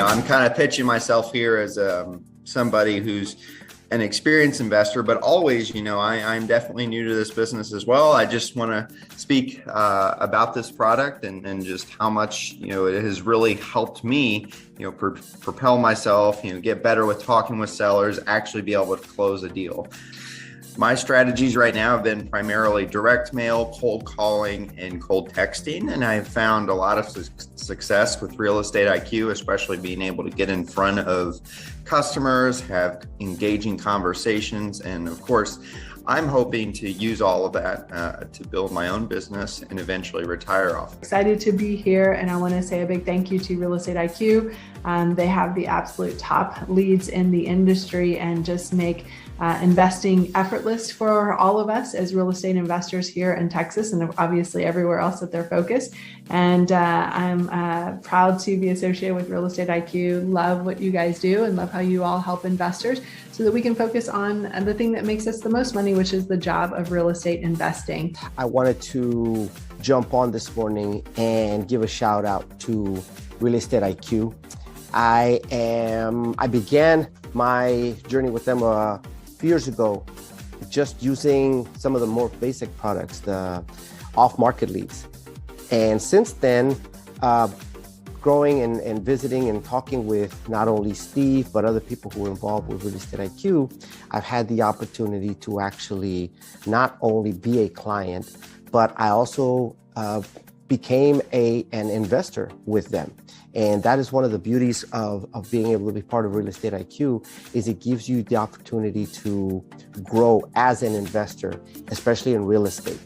I'm kind of pitching myself here as somebody who's an experienced investor, but always, I'm definitely new to this business as well. I just want to speak about this product and just how much, it has really helped me, propel myself, get better with talking with sellers, actually be able to close a deal. My strategies right now have been primarily direct mail, cold calling, and cold texting. And I've found a lot of success with Real Estate IQ, especially being able to get in front of customers, have engaging conversations. And of course, I'm hoping to use all of that to build my own business and eventually retire off. Excited to be here, and I want to say a big thank you to Real Estate IQ. They have the absolute top leads in the industry and just make investing effortless for all of us as real estate investors here in Texas and obviously everywhere else that they're focused. And I'm proud to be associated with Real Estate IQ. Love what you guys do and love how you all help investors so that we can focus on the thing that makes us the most money, which is the job of real estate investing. I wanted to jump on this morning and give a shout out to Real Estate IQ. I began my journey with them a few years ago, just using some of the more basic products, the off-market leads. And since then, growing and visiting and talking with not only Steve, but other people who are involved with Real Estate IQ, I've had the opportunity to actually not only be a client, but I also became an investor with them. And that is one of the beauties of being able to be part of Real Estate IQ, is it gives you the opportunity to grow as an investor, especially in real estate.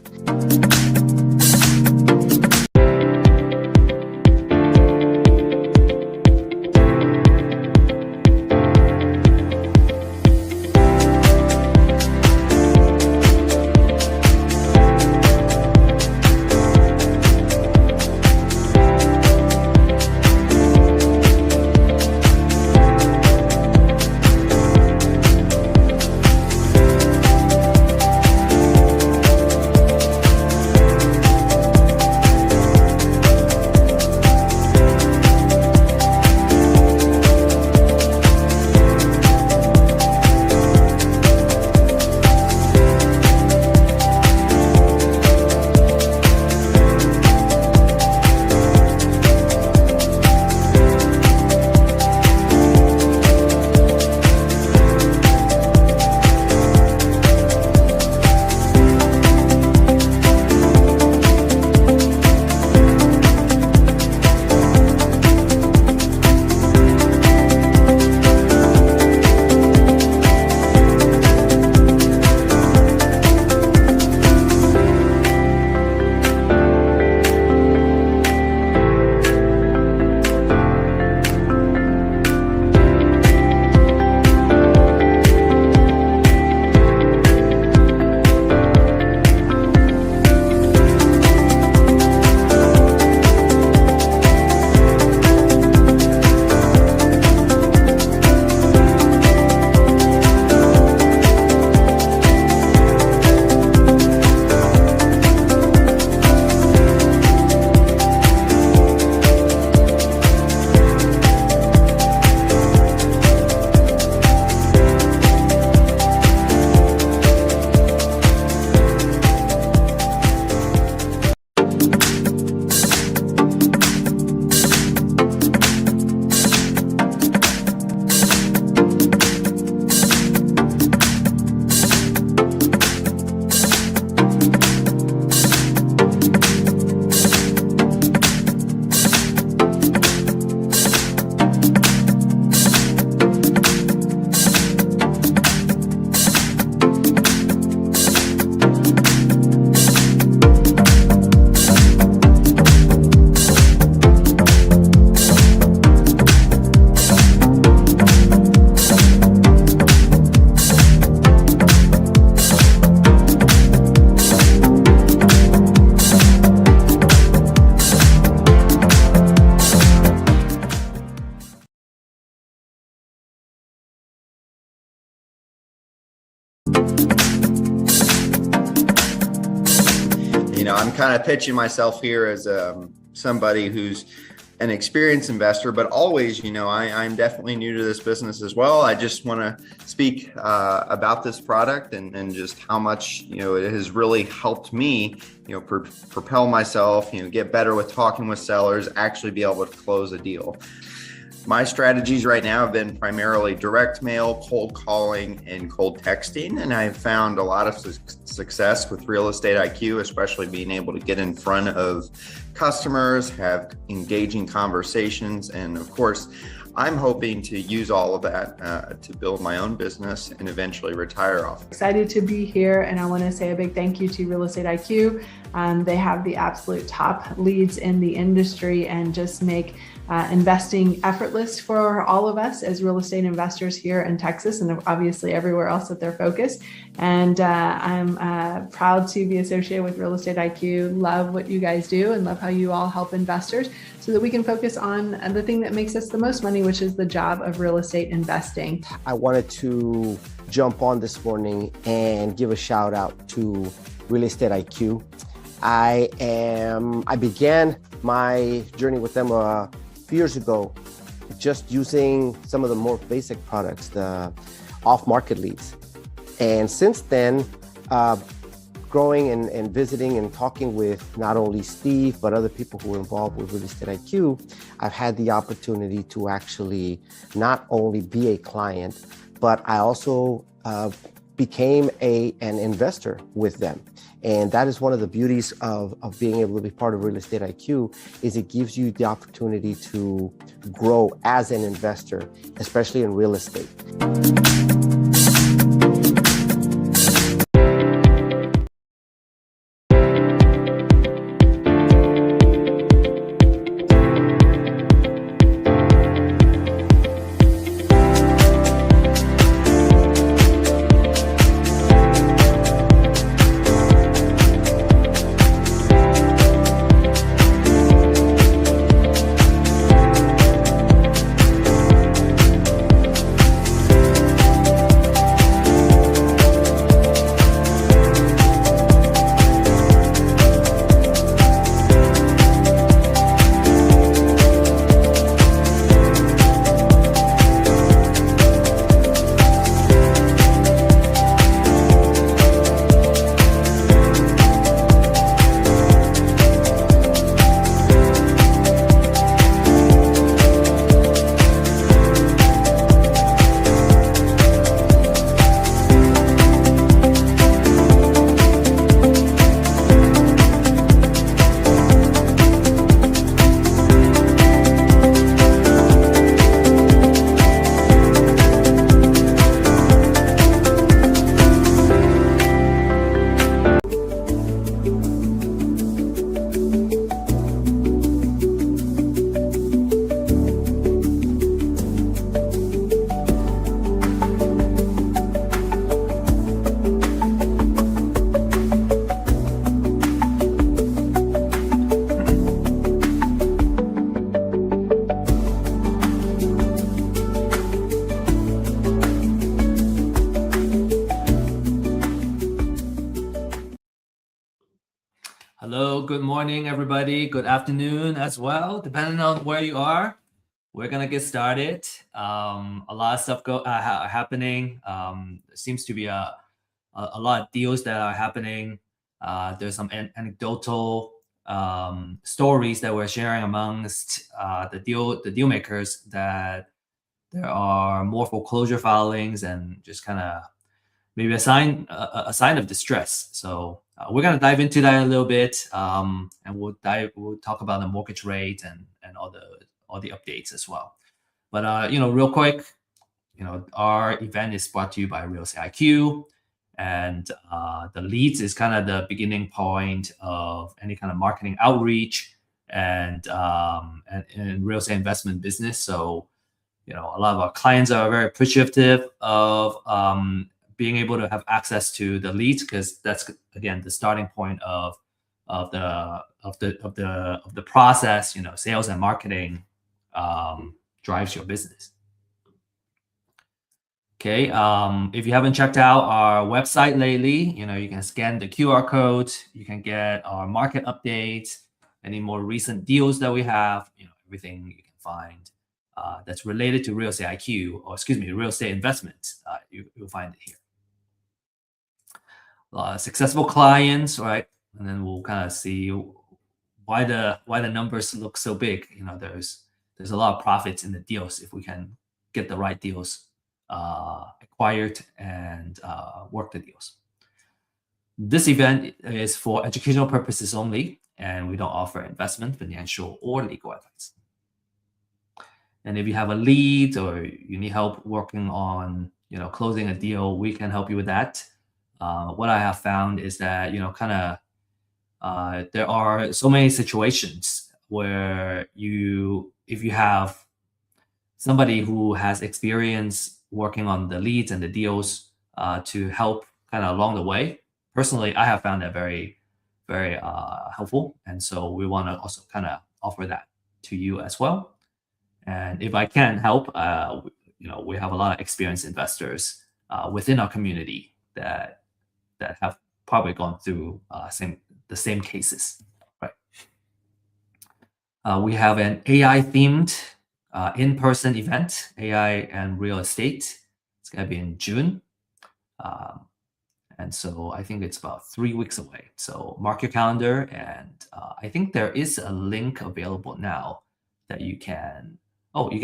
kind of pitching myself here as somebody who's an experienced investor, but always, I'm definitely new to this business as well. I just want to speak about this product and just how much, it has really helped me, propel myself, get better with talking with sellers, actually be able to close a deal. My strategies right now have been primarily direct mail, cold calling, and cold texting. And I've found a lot of success with Real Estate IQ, especially being able to get in front of customers, have engaging conversations. And of course, I'm hoping to use all of that to build my own business and eventually retire off. Excited to be here, and I want to say a big thank you to Real Estate IQ. They have the absolute top leads in the industry and just make investing effortless for all of us as real estate investors here in Texas and obviously everywhere else that they're focused. And I'm proud to be associated with Real Estate IQ. Love what you guys do and love how you all help investors so that we can focus on the thing that makes us the most money, which is the job of real estate investing. I wanted to jump on this morning and give a shout out to Real Estate IQ. I began my journey with them a few years ago, just using some of the more basic products, the off-market leads. And since then, growing and visiting and talking with not only Steve, but other people who are involved with Real Estate IQ, I've had the opportunity to actually not only be a client, but I also became an investor with them. And that is one of the beauties of being able to be part of Real Estate IQ, is it gives you the opportunity to grow as an investor, especially in real estate. Hello, good morning, everybody. Good afternoon as well, depending on where you are. We're gonna get started. A lot of stuff happening. Seems to be a lot of deals that are happening. There's some anecdotal stories that we're sharing amongst the deal makers, that there are more foreclosure filings and just kind of maybe a sign of distress. So we're gonna dive into that a little bit, and we'll talk about the mortgage rate and all the updates as well. But real quick, our event is brought to you by Real Estate IQ, and the leads is kind of the beginning point of any kind of marketing outreach and real estate investment business. So a lot of our clients are very appreciative of being able to have access to the leads, because that's, again, the starting point of the process. Sales and marketing drives your business. Okay, if you haven't checked out our website lately, you can scan the QR code. You can get our market updates, any more recent deals that we have. Everything you can find that's related to real estate IQ, or excuse me, real estate investments. You'll find it here. Successful clients, right? And then we'll kind of see why the numbers look so big. There's a lot of profits in the deals if we can get the right deals acquired and work the deals. This event is for educational purposes only, and we don't offer investment, financial, or legal advice. And if you have a lead or you need help working on closing a deal, we can help you with that. What I have found is that there are so many situations where if you have somebody who has experience working on the leads and the deals to help kind of along the way. Personally, I have found that very, very helpful. And so we want to also kind of offer that to you as well. And if I can help, we have a lot of experienced investors within our community that have probably gone through the same cases, right? We have an AI-themed in-person event, AI and real estate. It's going to be in June. And so I think it's about 3 weeks away. So mark your calendar. And I think there is a link available now that you can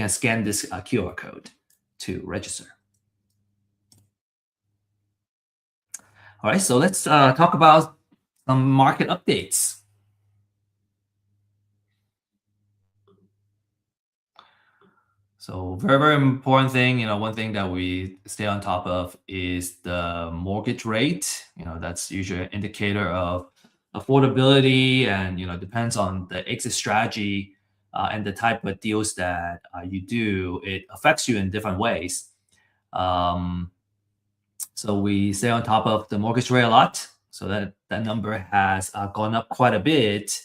scan this QR code to register. All right, so let's talk about some market updates. So very, very important thing, one thing that we stay on top of is the mortgage rate. That's usually an indicator of affordability, and, depends on the exit strategy and the type of deals that you do. It affects you in different ways. So we stay on top of the mortgage rate a lot. So that number has gone up quite a bit,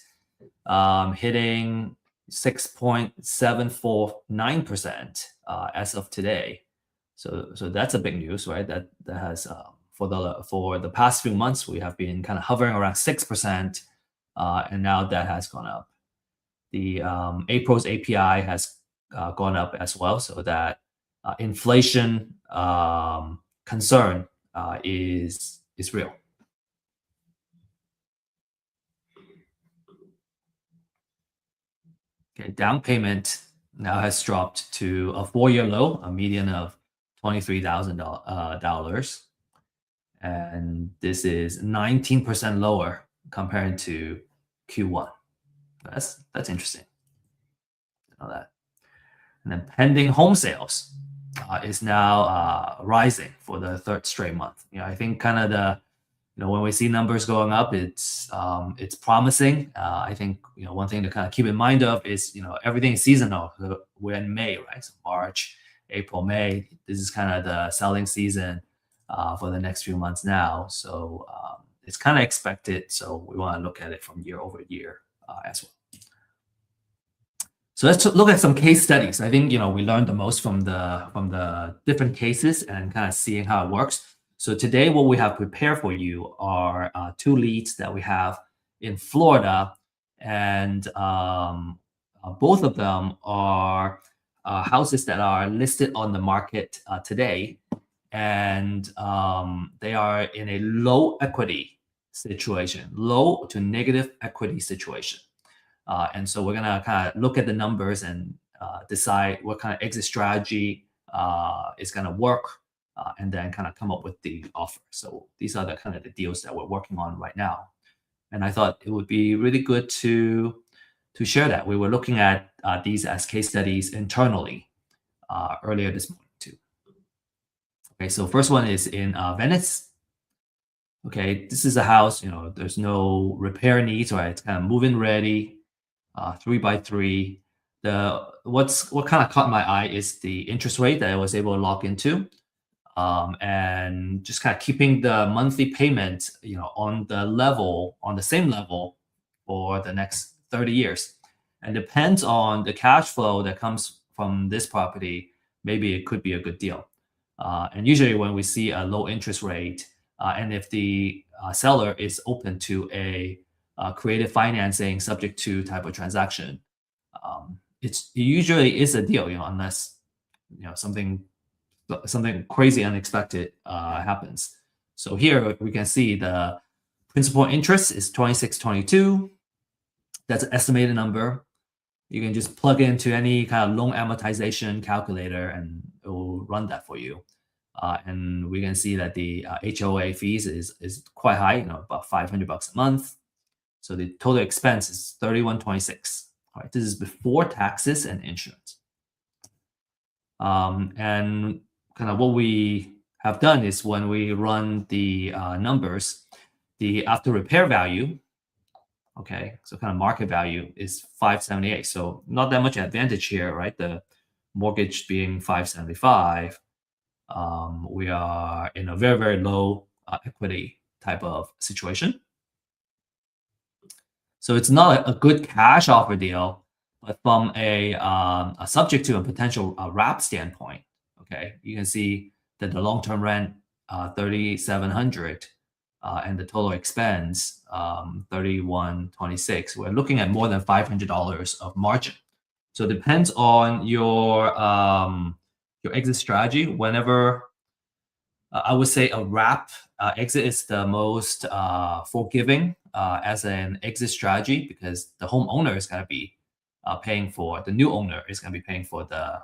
hitting 6.749% as of today. So that's a big news, right? That has for the past few months we have been kind of hovering around 6%, and now that has gone up. The April's API has gone up as well, so that inflation concern is real. Okay, down payment now has dropped to a 4-year low, a median of $23,000, and this is 19% lower compared to Q1. That's interesting. Know that. And then pending home sales is now rising for the 3rd straight month. I think kind of when we see numbers going up, it's promising. I think one thing to kind of keep in mind of is everything is seasonal. We're in May, right? So March, April, May. This is kind of the selling season for the next few months now. So it's kind of expected. So we want to look at it from year over year as well. So let's look at some case studies. I think we learned the most from the different cases and kind of seeing how it works. So today, what we have prepared for you are 2 leads that we have in Florida, and both of them are houses that are listed on the market today, and they are in a low equity situation, low to negative equity situation. And so we're gonna kind of look at the numbers and decide what kind of exit strategy is gonna work. And then kind of come up with the offer. So these are the kind of the deals that we're working on right now. And I thought it would be really good to share that. We were looking at these as case studies internally earlier this morning too. Okay, so first one is in Venice. Okay, this is a house, there's no repair needs, right? It's kind of move-in ready, 3x3. What kind of caught my eye is the interest rate that I was able to lock into. And just kind of keeping the monthly payment, on the same level for the next 30 years. And depends on the cash flow that comes from this property, maybe it could be a good deal. And usually when we see a low interest rate, and if the seller is open to a creative financing subject to type of transaction, it usually is a deal, unless something crazy unexpected happens. So here we can see the principal interest is 2622. That's an estimated number. You can just plug into any kind of loan amortization calculator and it will run that for you. And we can see that the HOA fees is quite high, about $500 a month. So the total expense is $3126. All right, this is before taxes and insurance. And kind of what we have done is when we run the numbers, the after repair value, okay, so kind of market value is 578. So not that much advantage here, right? The mortgage being 575. We are in a very, very low equity type of situation. So it's not a good cash offer deal, but from a subject to a potential wrap standpoint, okay, you can see that the long-term rent 3,700 and the total expense 3,126. We're looking at more than $500 of margin. So it depends on your exit strategy. Whenever I would say a wrap exit is the most forgiving as an exit strategy, because the homeowner is going to be paying for, the new owner is going to be paying for the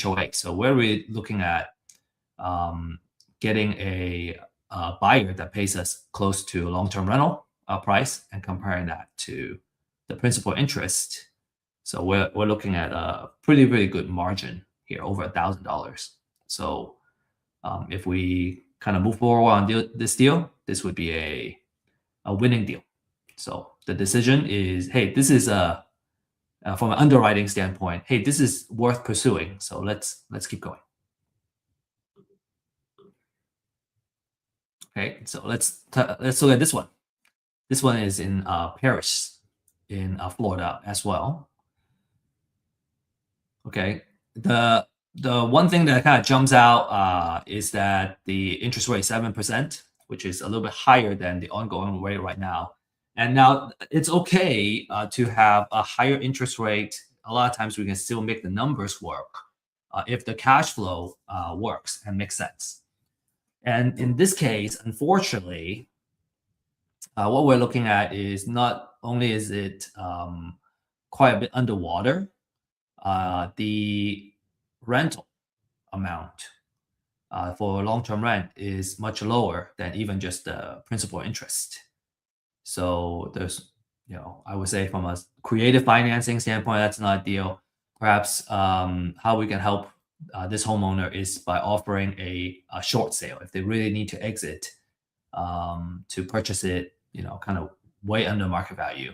HOA. So we're really looking at getting a buyer that pays us close to long-term rental price and comparing that to the principal interest. So we're looking at a pretty good margin here, over $1,000. So if we kind of move forward on this deal, this would be a winning deal. So the decision is, hey, this is from an underwriting standpoint, hey, this is worth pursuing. So let's keep going. Okay, so let's look at this one. This one is in Paris, in Florida as well. Okay, the one thing that kind of jumps out is that the interest rate is 7%, which is a little bit higher than the ongoing rate right now. And now it's okay to have a higher interest rate. A lot of times we can still make the numbers work if the cash flow works and makes sense. And in this case, unfortunately, what we're looking at is not only is it quite a bit underwater, the rental amount for long-term rent is much lower than even just the principal interest. So there's, I would say from a creative financing standpoint, that's not ideal. Perhaps how we can help this homeowner is by offering a short sale if they really need to exit to purchase it, kind of way under market value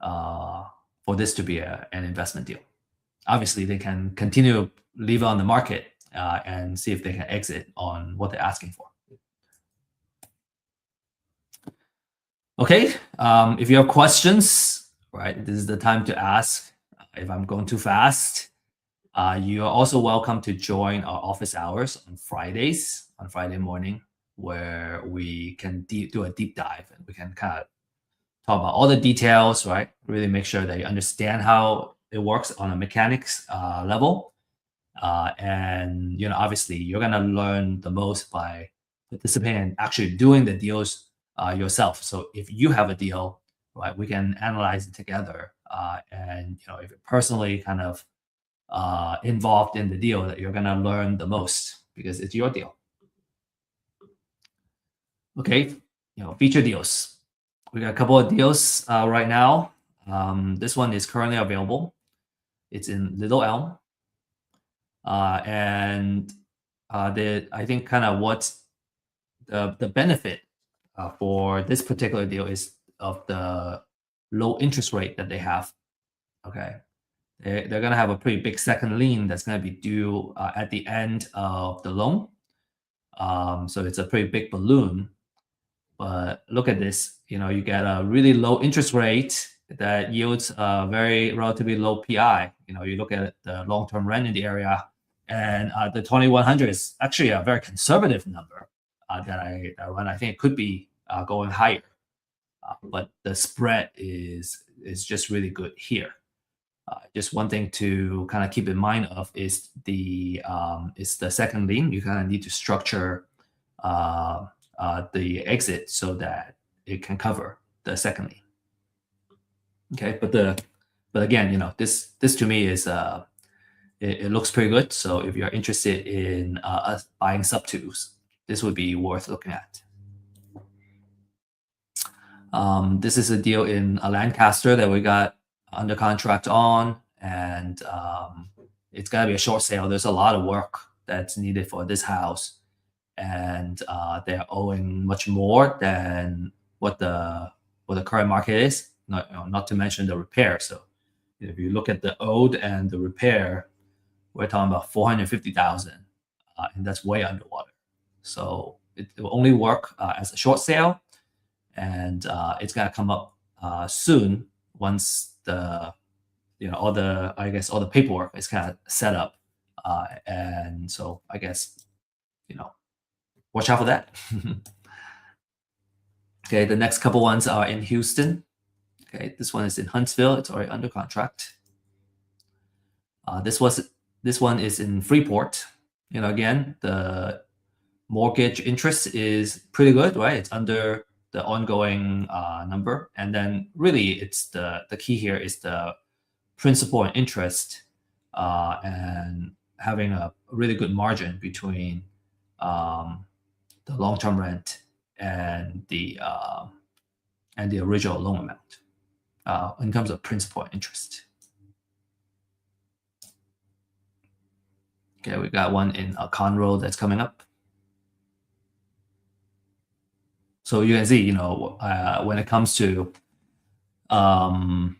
for this to be an investment deal. Obviously, they can continue to leave it on the market and see if they can exit on what they're asking for. Okay, if you have questions, right, this is the time to ask. If I'm going too fast, you are also welcome to join our office hours on Fridays, on Friday morning, where we can do a deep dive and we can kind of talk about all the details, right? Really make sure that you understand how it works on a mechanics level. And, obviously you're going to learn the most by participating and actually doing the deals yourself. So if you have a deal, right, we can analyze it together. And, if you're personally kind of involved in the deal, that you're going to learn the most because it's your deal. Okay, feature deals. We got a couple of deals right now. This one is currently available. It's in Little Elm. And I think kind of what's the benefit for this particular deal is of the low interest rate that they have. Okay, they're going to have a pretty big second lien that's going to be due at the end of the loan. So it's a pretty big balloon. But look at this, you get a really low interest rate that yields a very relatively low PI. You look at the long-term rent in the area, And the 2100 is actually a very conservative number that I run. I think it could be going higher, but the spread is just really good here. Just one thing to kind of keep in mind of is the second lien. You kind of need to structure the exit so that it can cover the second lien. Okay, but again, you know, this to me is it looks pretty good. So if you're interested in buying sub twos, this would be worth looking at. This is a deal in Lancaster that we got under contract on, and it's gonna be a short sale. There's a lot of work that's needed for this house, and they're owing much more than what the current market is. Not to mention the repair. So if you look at the owed and the repair, we're talking about 450,000, and that's way underwater. So it will only work as a short sale, and it's gonna come up soon once the all the paperwork is kind of set up, and so I guess watch out for that. Okay, the next couple ones are in Houston. Okay, this one is in Huntsville. It's already under contract. This one is in Freeport. Again, the mortgage interest is pretty good, right? It's under the ongoing number, and then really, it's the key here is the principal and interest, and having a really good margin between the long-term rent and the original loan amount in terms of principal and interest. Okay, we got one in Conroe that's coming up. So you can see, when it comes to a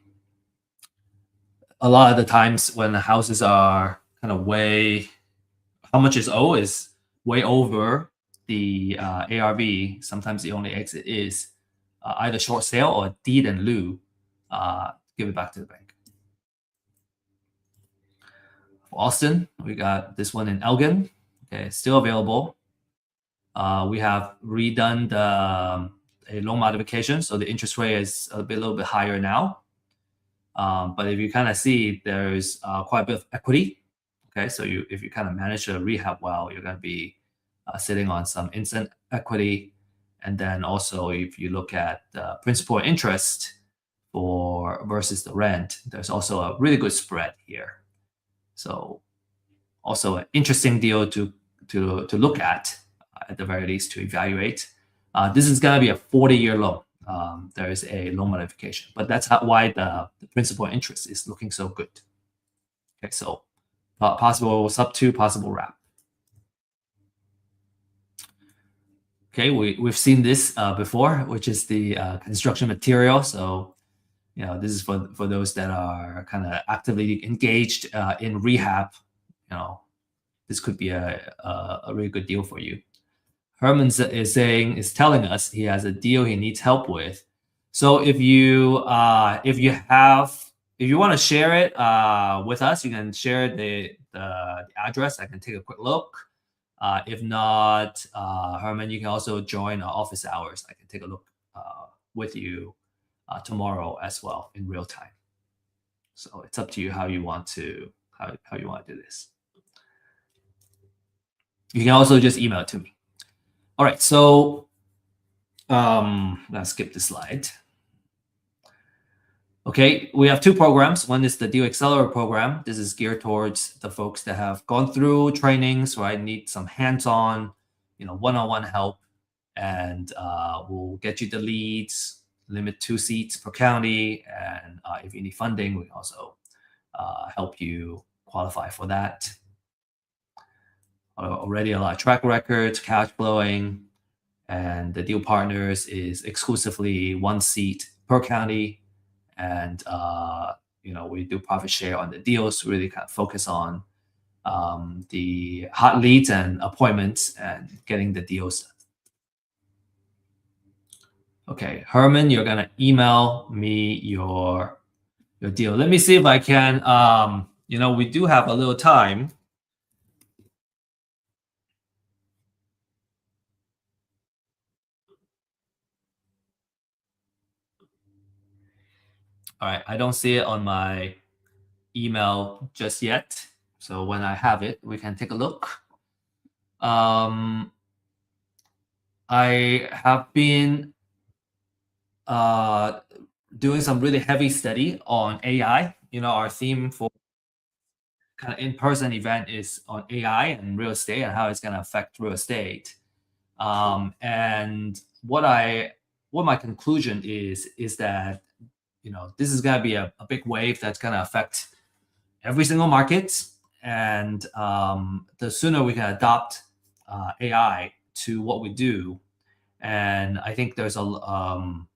lot of the times when the houses are kind of how much is owed is way over the ARV. Sometimes the only exit is either short sale or deed in lieu, give it back to the bank. For Austin, we got this one in Elgin. Okay, still available. We have redone a loan modification, so the interest rate is a little bit higher now. But if you kind of see, there's quite a bit of equity. Okay, so if you kind of manage the rehab well, you're going to be sitting on some instant equity. And then also, if you look at the principal and interest versus the rent, there's also a really good spread here. So also an interesting deal to look at the very least, to evaluate. This is going to be a 40-year loan. There is a loan modification, but that's why the principal and interest is looking so good. Okay, so possible sub 2, possible wrap. Okay, we've seen this before, which is the construction material. So this is for those that are kind of actively engaged in rehab. This could be a really good deal for you. Herman is telling us he has a deal he needs help with. So if you want to share it with us, you can share the address. I can take a quick look. If not, Herman, you can also join our office hours. I can take a look with you tomorrow as well in real time. So it's up to you how you want to do this. You can also just email it to me. All right, so let's skip this slide. Okay, we have two programs. One is the Deal Accelerator program. This is geared towards the folks that have gone through trainings, right? Need some hands-on, one-on-one help, and we'll get you the leads, limit 2 seats per county, and if you need funding, we can also help you qualify for that. Already a lot of track records, cash flowing, and the deal partners is exclusively 1 seat per county. And, we do profit share on the deals, really kind of focus on the hot leads and appointments and getting the deals. Okay, Herman, you're going to email me your deal. Let me see if I can, we do have a little time. All right, I don't see it on my email just yet. So when I have it, we can take a look. I have been doing some really heavy study on AI. Our theme for kind of in-person event is on AI and real estate and how it's going to affect real estate. And what my conclusion is that this is going to be a big wave that's going to affect every single market, and the sooner we can adopt AI to what we do, and I think there's a lot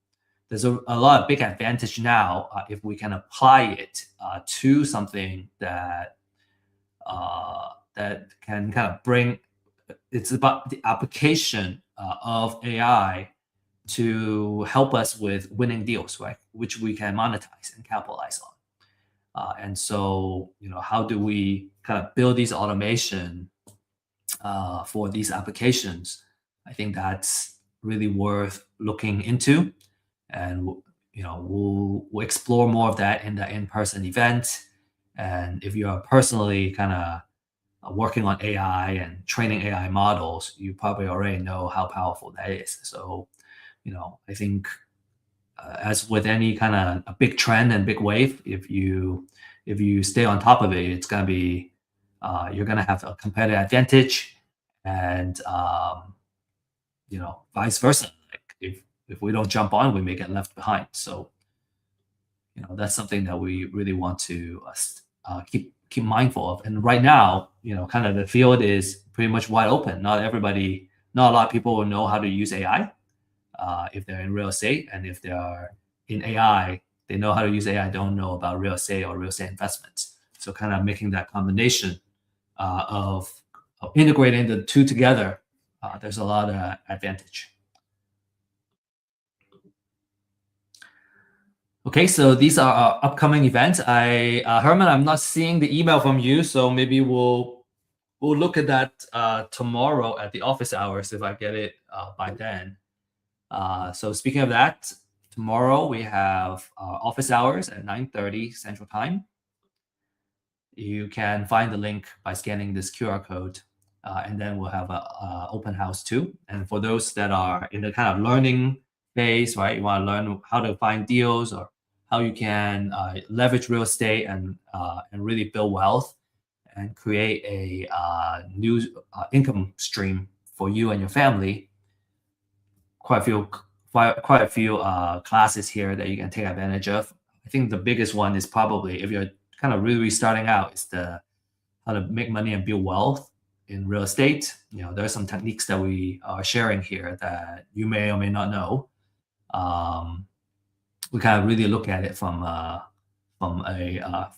of big advantage now if we can apply it to something that can kind of bring. It's about the application of AI to help us with winning deals, right? Which we can monetize and capitalize on. And so, how do we kind of build these automation for these applications? I think that's really worth looking into, and we'll explore more of that in the in-person event. And if you are personally kind of working on AI and training AI models, you probably already know how powerful that is. So, I think as with any kind of a big trend and big wave, if you stay on top of it, it's going to be you're going to have a competitive advantage, and vice versa. Like if we don't jump on, we may get left behind. So that's something that we really want to keep mindful of. And right now, kind of the field is pretty much wide open. Not a lot of people will know how to use AI if they're in real estate, and if they are in AI, they know how to use AI, don't know about real estate or real estate investments. So kind of making that combination of integrating the two together, there's a lot of advantage. Okay, so these are our upcoming events. Herman, I'm not seeing the email from you, so maybe we'll look at that tomorrow at the office hours if I get it by then. So speaking of that, tomorrow we have office hours at 9:30 Central Time. You can find the link by scanning this QR code, and then we'll have a open house too. And for those that are in the kind of learning phase, right, you want to learn how to find deals or how you can leverage real estate and really build wealth and create a new income stream for you and your family. Quite a few classes here that you can take advantage of. I think the biggest one is probably, if you're kind of really starting out, is how to make money and build wealth in real estate. There are some techniques that we are sharing here that you may or may not know. We kind of really look at it from a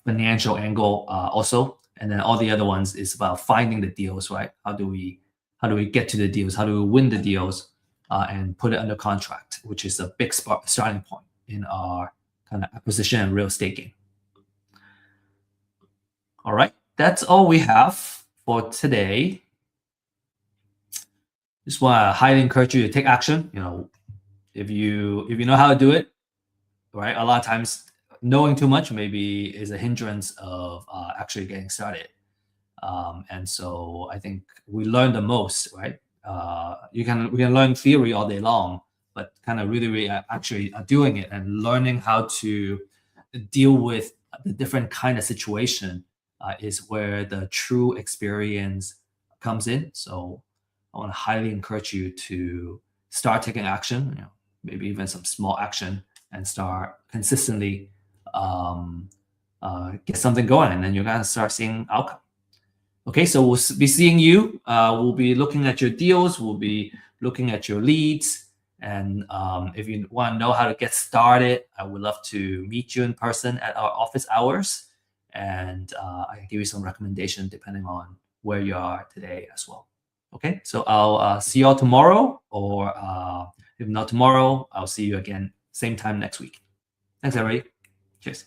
financial angle also, and then all the other ones is about finding the deals, right? How do we get to the deals? How do we win the deals and put it under contract, which is a big starting point in our kind of acquisition and real estate game. All right, that's all we have for today. Just want to highly encourage you to take action. If you know how to do it, right? A lot of times knowing too much maybe is a hindrance of actually getting started. And so I think we learn the most, right? We can learn theory all day long, but kind of really actually doing it and learning how to deal with the different kind of situation is where the true experience comes in. So I want to highly encourage you to start taking action, maybe even some small action, and start consistently get something going, and then you're gonna start seeing outcome. Okay, so we'll be seeing you. We'll be looking at your deals. We'll be looking at your leads. And if you want to know how to get started, I would love to meet you in person at our office hours. And I can give you some recommendations depending on where you are today as well. Okay, so I'll see you all tomorrow, or if not tomorrow, I'll see you again same time next week. Thanks, everybody. Cheers.